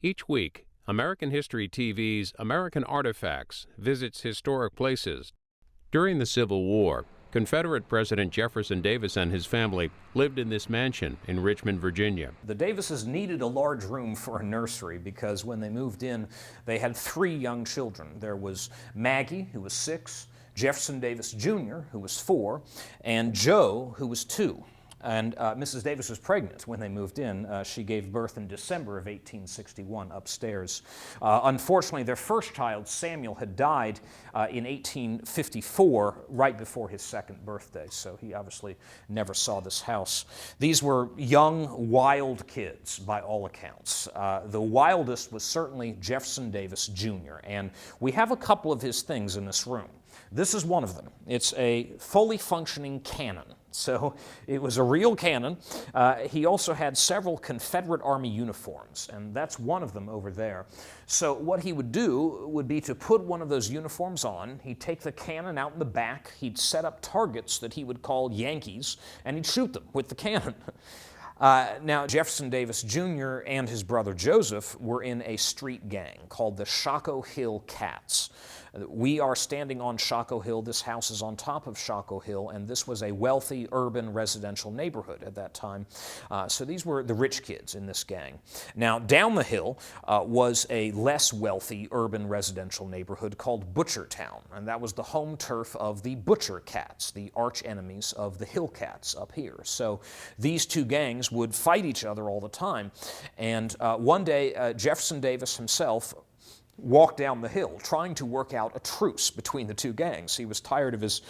Each week, American History TV's American Artifacts visits historic places. During the Civil War, Confederate President Jefferson Davis and his family lived in this mansion in Richmond, Virginia. The Davises needed a large room for a nursery because when they moved in, they had 3 young children. There was Maggie, who was 6, Jefferson Davis Jr., who was 4, and Joe, who was 2. And Mrs. Davis was pregnant when they moved in. She gave birth in December of 1861 upstairs. Unfortunately, their first child, Samuel, had died in 1854, right before his 2nd birthday, so he obviously never saw this house. These were young, wild kids, by all accounts. The wildest was certainly Jefferson Davis Jr., and we have a couple of his things in this room. This is one of them. It's a fully functioning cannon. So it was a real cannon. He also had several Confederate Army uniforms, and that's one of them over there. So what he would do would be to put one of those uniforms on, he'd take the cannon out in the back, he'd set up targets that he would call Yankees, and he'd shoot them with the cannon. Now, Jefferson Davis Jr. and his brother Joseph were in a street gang called the Shaco Hill Cats. We are standing on Shaco Hill. This house is on top of Shaco Hill, and this was a wealthy urban residential neighborhood at that time. So these were the rich kids in this gang. Now, down the hill was a less wealthy urban residential neighborhood called Butchertown, and that was the home turf of the Butcher Cats, the arch enemies of the Hill Cats up here. So these 2 gangs would fight each other all the time. And one day, Jefferson Davis himself walked down the hill trying to work out a truce between the 2 gangs. He was tired of his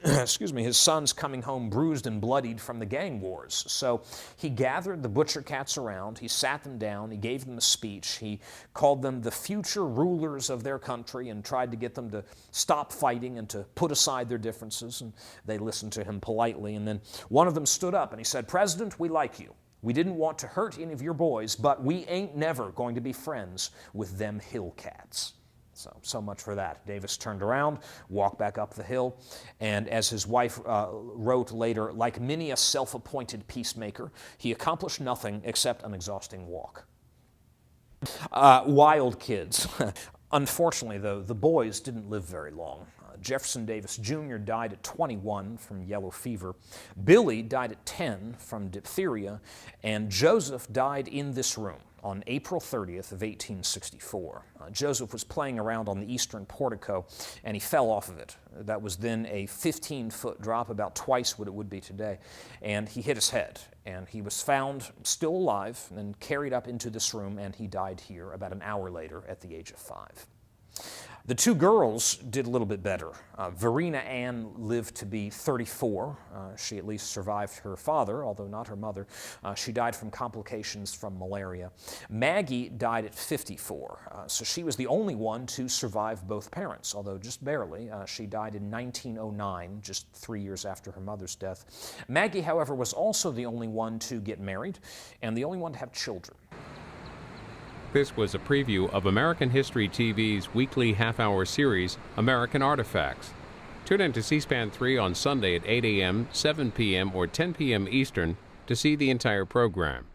his sons coming home bruised and bloodied from the gang wars. So he gathered the Butcher Cats around, he sat them down, he gave them a speech, he called them the future rulers of their country and tried to get them to stop fighting and to put aside their differences, and they listened to him politely. And then one of them stood up and he said, "President, we like you. We didn't want to hurt any of your boys, but we ain't never going to be friends with them Hill Cats." So much for that. Davis turned around, walked back up the hill, and as his wife wrote later, like many a self-appointed peacemaker, he accomplished nothing except an exhausting walk. Wild kids. Unfortunately, though, the boys didn't live very long. Jefferson Davis Jr. died at 21 from yellow fever. Billy died at 10 from diphtheria, and Joseph died in this room on April 30th of 1864. Joseph was playing around on the eastern portico, and he fell off of it. That was then a 15-foot drop, about twice what it would be today, and he hit his head. And he was found still alive and carried up into this room, and he died here about an hour later at the age of 5. The 2 girls did a little bit better. Varina Ann lived to be 34. She at least survived her father, although not her mother. She died from complications from malaria. Maggie died at 54, so she was the only one to survive both parents, although just barely. She died in 1909, just 3 years after her mother's death. Maggie, however, was also the only one to get married and the only one to have children. This was a preview of American History TV's weekly half-hour series, American Artifacts. Tune in to C-SPAN 3 on Sunday at 8 a.m., 7 p.m., or 10 p.m. Eastern to see the entire program.